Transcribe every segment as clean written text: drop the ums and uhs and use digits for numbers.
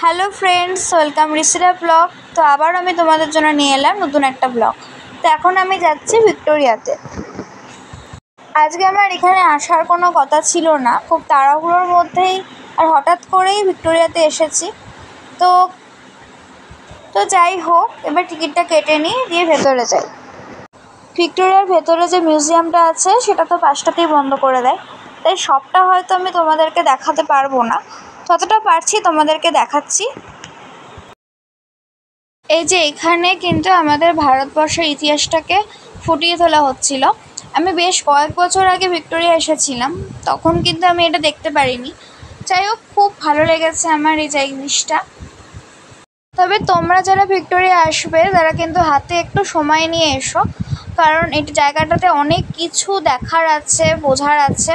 Hello friends, welcome রিসিরা blog. তো আবার আমি তোমাদের জন্য নিয়ে এলাম নতুন একটা ব্লগ। তো এখন আমি যাচ্ছি ভিক্টোরিয়াতে। আজকে আমার এখানে আসার কোনো কথা ছিল না, খুব তাড়াহুড়োর মধ্যেই আর হঠাৎ করেই ভিক্টোরিয়াতে এসেছি। তো যাই হোক, এবার টিকিটটা কেটে নিই, দিয়ে ভেতরে যাই। ভিক্টোরিয়ার ভেতরে যে মিউজিয়ামটা আছে সেটা তো 5টাতেই বন্ধ করে দেয়, তাই সবটা হয়তো আমি তোমাদেরকে দেখাতে পারবো না, যতটা পারছি তোমাদেরকে দেখাচ্ছি। এই যে এখানে কিন্তু আমাদের ভারতবর্ষের ইতিহাসটাকে ফুটিয়ে তোলা হচ্ছিল। আমি বেশ কয়েক বছর আগে ভিক্টোরিয়া এসেছিলাম, তখন কিন্তু আমি এটা দেখতে পারিনি। যাই হোক, খুব ভালো লেগেছে আমার এই জিনিসটা। তবে তোমরা যারা ভিক্টোরিয়া আসবে তারা কিন্তু হাতে একটু সময় নিয়ে এসো, কারণ এই জায়গাটাতে অনেক কিছু দেখার আছে, বোঝার আছে,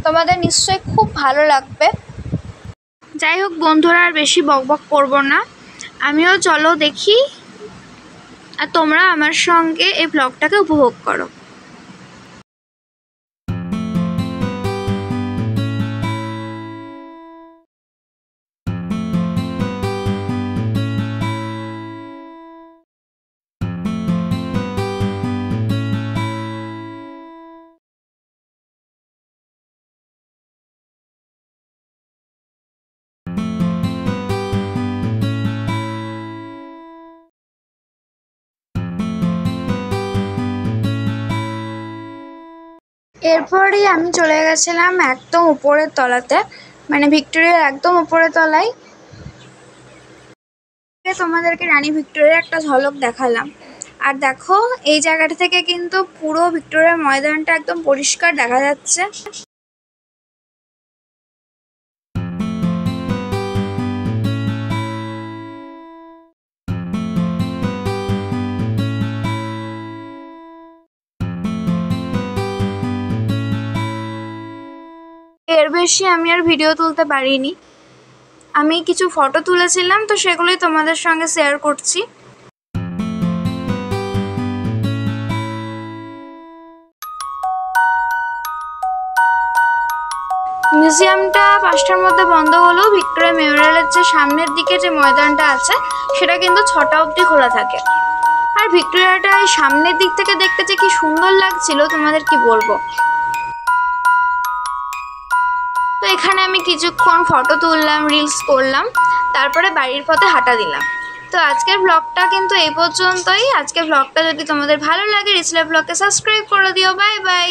তোমাদের নিশ্চয়ই খুব ভালো লাগবে। যাই হোক বন্ধুরা, আর বেশি বকবক করবো না, আমিও চলো দেখি, আর তোমরা আমার সঙ্গে এই ব্লগটাকে উপভোগ করো। এরপরই আমি চলে গেছিলাম একদম উপরের তলাতে, মানে ভিক্টোরিয়ার একদম উপরের তলায়। তোমাদেরকে রানী ভিক্টোরিয়ার একটা ঝলক দেখালাম। আর দেখো, এই জায়গাটা থেকে কিন্তু পুরো ভিক্টোরিয়ার ময়দানটা একদম পরিষ্কার দেখা যাচ্ছে। এর বেশি আমি আর ভিডিও তুলতে পারিনি। আমি কিছু ফটো তুলেছিলাম, তো সেগুলোই তোমাদের সঙ্গে শেয়ার করছি। মিউজিয়ামটা 5টার মধ্যে বন্ধ হলেও ভিক্টোরিয়া মেমোরিয়ালের যে সামনের দিকে যে ময়দানটা আছে সেটা কিন্তু 6টা অবধি খোলা থাকে। আর ভিক্টোরিয়াটা এই সামনের দিক থেকে দেখতে যে কি সুন্দর লাগছিল তোমাদের কি বলবো। তো এখানে আমি কিছুক্ষণ ফটো তুললাম, রিলস করলাম, তারপরে বাড়ির পথে হাঁটা দিলাম। তো আজকের ব্লগটা কিন্তু এই পর্যন্তই। আজকের ব্লগটা যদি তোমাদের ভালো লাগে, রিসিরা ব্লগকে সাবস্ক্রাইব করে দিও। Bye bye.